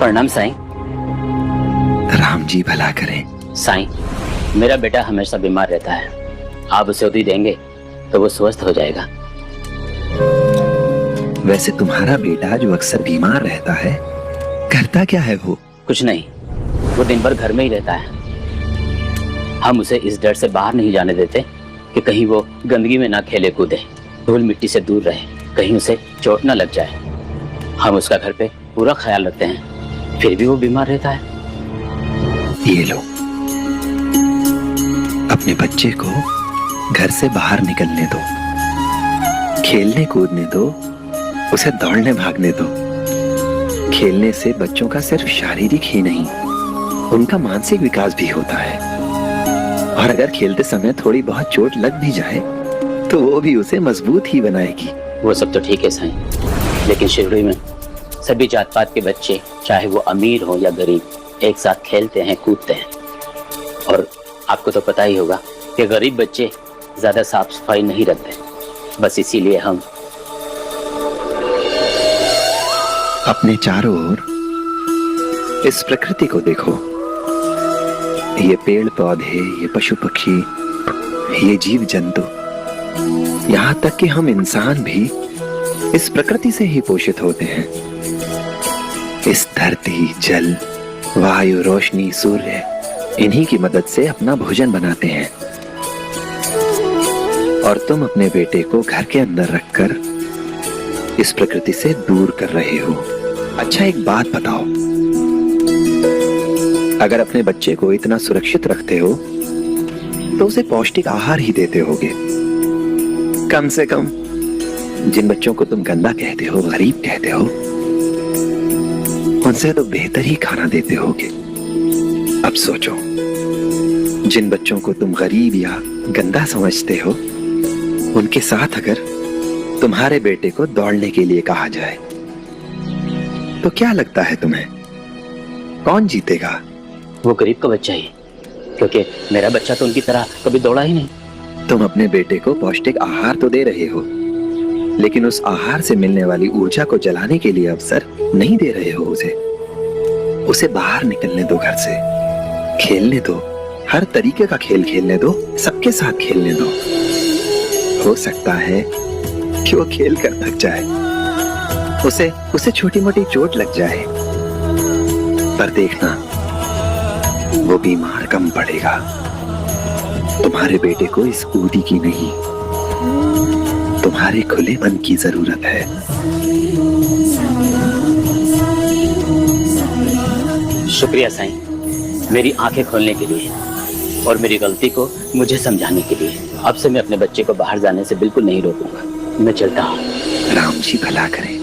प्रणाम साईं। राम जी भला करें। साईं, मेरा बेटा हमेशा बीमार रहता है, आप उसे उदी देंगे तो वो स्वस्थ हो जाएगा। वैसे तुम्हारा बेटा जो अक्सर बीमार रहता है, करता क्या है वो? कुछ नहीं, वो दिन भर घर में ही रहता है। हम उसे इस डर से बाहर नहीं जाने देते कि कहीं वो गंदगी में ना खेले कूदे, धूल मिट्टी से दूर रहे, कहीं उसे चोट ना लग जाए। हम उसका घर पे पूरा ख्याल रखते हैं, फिर भी वो बीमार रहता है। ये लो, अपने बच्चे को घर से बाहर निकलने दो, खेलने कूदने दो, उसे दौड़ने भागने दो। खेलने से बच्चों का सिर्फ शारीरिक ही नहीं, उनका मानसिक विकास भी होता है। और अगर खेलते समय थोड़ी बहुत चोट लग भी जाए तो वो भी उसे मजबूत ही बनाएगी। वो सब तो ठीक है साईं, लेकिन शिरडी में सभी जात पात के बच्चे, चाहे वो अमीर हो या गरीब, एक साथ खेलते हैं, कूदते हैं। और आपको तो पता ही होगा कि गरीब बच्चे ज्यादा साफ सफाई नहीं रखते। बस इसीलिए हम अपने चारों ओर इस प्रकृति को देखो। ये पेड़ पौधे, ये पशु पक्षी, ये जीव जंतु, यहाँ तक कि हम इंसान भी इस प्रकृति से ही पोषित होते हैं। इस धरती, जल, वायु, रोशनी, सूर्य, इन्हीं की मदद से अपना भोजन बनाते हैं। और तुम अपने बेटे को घर के अंदर रखकर इस प्रकृति से दूर कर रहे हो। अच्छा, एक बात बताओ, अगर अपने बच्चे को इतना सुरक्षित रखते हो तो उसे पौष्टिक आहार ही देते होगे। कम से कम जिन बच्चों को तुम गंदा कहते हो, गरीब कहते हो, उनसे तो बेहतर ही खाना देते होगे। अब सोचो, जिन बच्चों को तुम गरीब या गंदा समझते हो, उनके साथ अगर तुम्हारे बेटे को दौड़ने के लिए कहा जाए तो क्या लगता है तुम्हें, कौन जीतेगा? वो गरीब का बच्चा ही, क्योंकि मेरा बच्चा तो उनकी तरह कभी दौड़ा ही नहीं। तुम अपने बेटे को पौष्टिक आहार तो दे रहे हो, लेकिन उस आहार से मिलने वाली ऊर्जा को जलाने के लिए अवसर नहीं दे रहे हो उसे बाहर निकलने दो, घर से खेलने दो, हर तरीके का खेल खेलने दो, सबके साथ खेलने दो। हो सकता है कि वो खेल कर थक जाए, उसे छोटी मोटी चोट लग जाए, पर देखना वो बीमार कम पड़ेगा। तुम्हारे बेटे को इस ऊदी की नहीं, तुम्हारे खुले मन की जरूरत है। शुक्रिया साईं, मेरी आंखें खोलने के लिए और मेरी गलती को मुझे समझाने के लिए। अब से मैं अपने बच्चे को बाहर जाने से बिल्कुल नहीं रोकूंगा। मैं चलता हूँ। राम जी भला करें।